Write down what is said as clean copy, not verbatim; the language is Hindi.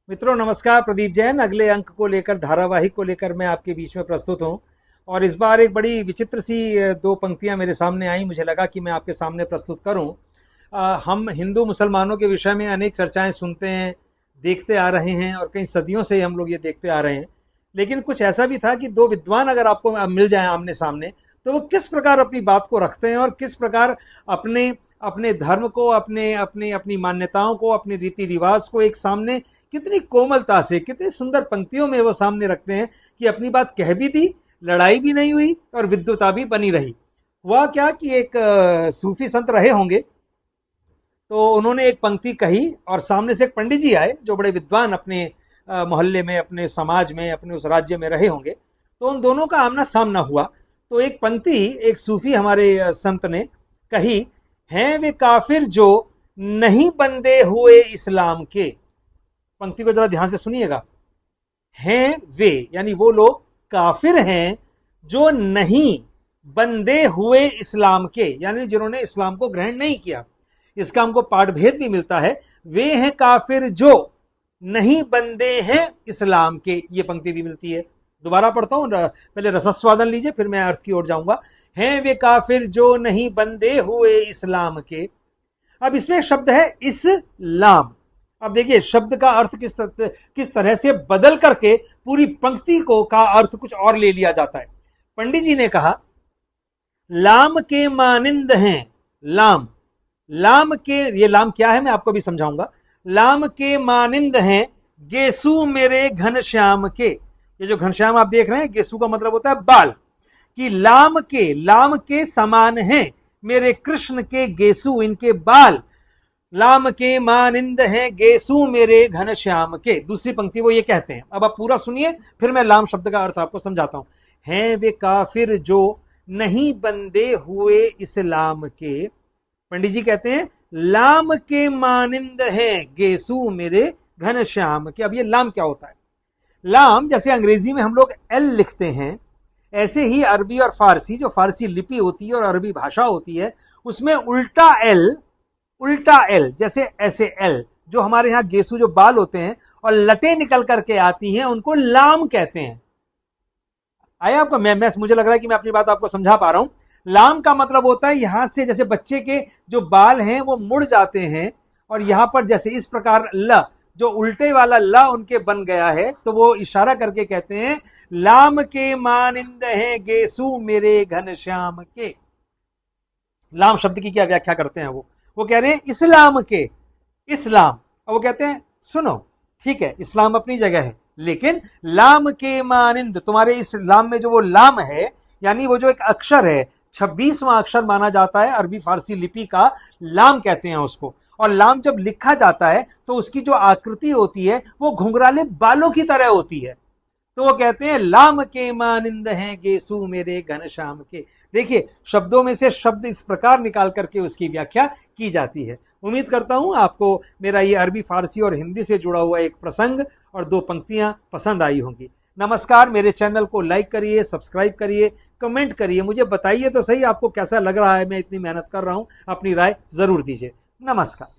मित्रों नमस्कार। प्रदीप जैन अगले अंक को लेकर, धारावाहिक को लेकर मैं आपके बीच में प्रस्तुत हूं। और इस बार एक बड़ी विचित्र सी दो पंक्तियां मेरे सामने आई, मुझे लगा कि मैं आपके सामने प्रस्तुत करूं। हम हिंदू मुसलमानों के विषय में अनेक चर्चाएं सुनते हैं, देखते आ रहे हैं और कई सदियों से हम लोग ये देखते आ रहे हैं। लेकिन कुछ ऐसा भी था कि दो विद्वान अगर आपको मिल जाएं आमने सामने, तो वो किस प्रकार अपनी बात को रखते हैं और किस प्रकार अपने अपने धर्म को, अपने अपने अपनी मान्यताओं को, अपने रीति रिवाज को एक सामने कितनी कोमलता से, कितनी सुंदर पंक्तियों में वो सामने रखते हैं कि अपनी बात कह भी दी, लड़ाई भी नहीं हुई और विद्वता भी बनी रही। हुआ क्या कि एक सूफी संत रहे होंगे, तो उन्होंने एक पंक्ति कही और सामने से एक पंडित जी आए जो बड़े विद्वान अपने मोहल्ले में, अपने समाज में, अपने उस राज्य में रहे होंगे। तो उन दोनों का आमना सामना हुआ। तो एक पंक्ति एक सूफी हमारे संत ने कही, हैं वे काफिर जो नहीं बंदे हुए इस्लाम के। पंक्ति को जरा ध्यान से सुनिएगा। हैं वे यानी वो लोग काफिर हैं जो नहीं बंदे हुए इस्लाम के, यानी जिन्होंने इस्लाम को ग्रहण नहीं किया। इसका हमको पाठभेद भी मिलता है। वे हैं काफिर जो नहीं बंदे हैं इस्लाम के, ये पंक्ति भी मिलती है। दोबारा पढ़ता हूं, पहले रसस्वादन लीजिए फिर मैं अर्थ की ओर जाऊंगा। हैं वे काफिर जो नहीं बंदे हुए इस्लाम के। अब इसमें शब्द है इस्लाम। अब देखिए शब्द का अर्थ किस तरह से बदल करके पूरी पंक्ति को का अर्थ कुछ और ले लिया जाता है। पंडित जी ने कहा, लाम के मानिंद हैं। लाम के, ये लाम क्या है मैं आपको भी समझाऊंगा। लाम के मानिंद हैं गेसु मेरे घनश्याम के। ये जो घनश्याम आप देख रहे हैं, गेसु का मतलब होता है बाल, कि लाम के समान हैं मेरे कृष्ण के गेसु, इनके बाल। लाम के मानिंद हैं गेसु मेरे घनश्याम के। दूसरी पंक्ति वो ये कहते हैं। अब आप पूरा सुनिए फिर मैं लाम शब्द का अर्थ आपको समझाता हूं। हैं वे काफिर जो नहीं बंदे हुए इस्लाम के। पंडित जी कहते हैं लाम के मानिंद हैं गेसु मेरे घनश्याम के। अब ये लाम क्या होता है? लाम जैसे अंग्रेजी में हम लोग एल लिखते हैं, ऐसे ही अरबी और फारसी, जो फारसी लिपि होती है और अरबी भाषा होती है, उसमें उल्टा एल जैसे ऐसे एल, जो हमारे यहां गेसु जो बाल होते हैं और लटें निकल करके आती हैं, उनको लाम कहते हैं। आया आपको? मुझे लग रहा है कि मैं अपनी बात आपको समझा पा रहा हूं। लाम का मतलब होता है यहां से जैसे बच्चे के जो बाल हैं वो मुड़ जाते हैं और यहां पर जैसे इस प्रकार ल, जो उल्टे वाला ला उनके बन गया है, तो वो इशारा करके कहते हैं लाम के मानिंद हैं गेसु मेरे घनश्याम के। लाम शब्द की क्या व्याख्या करते हैं वो कह रहे हैं इस्लाम के, इस्लाम। और वो कहते हैं सुनो, ठीक है इस्लाम अपनी जगह है, लेकिन लाम के मानिंद, तुम्हारे इस लाम में जो वो लाम है, यानी वो जो एक अक्षर है, 26वां अक्षर माना जाता है अरबी फारसी लिपि का, लाम कहते हैं उसको। और लाम जब लिखा जाता है तो उसकी जो आकृति होती है वो घुंघराले बालों की तरह होती है। तो वो कहते हैं लाम के मानिंद हैं गेसु मेरे घनश्याम के। देखिए शब्दों में से शब्द इस प्रकार निकाल करके उसकी व्याख्या की जाती है। उम्मीद करता हूं आपको मेरा ये अरबी फारसी और हिंदी से जुड़ा हुआ एक प्रसंग और दो पंक्तियां पसंद आई होंगी। नमस्कार। मेरे चैनल को लाइक करिए, सब्सक्राइब करिए, कमेंट करिए, मुझे बताइए तो सही आपको कैसा लग रहा है। मैं इतनी मेहनत कर रहा हूं, अपनी राय जरूर दीजिए। नमस्कार।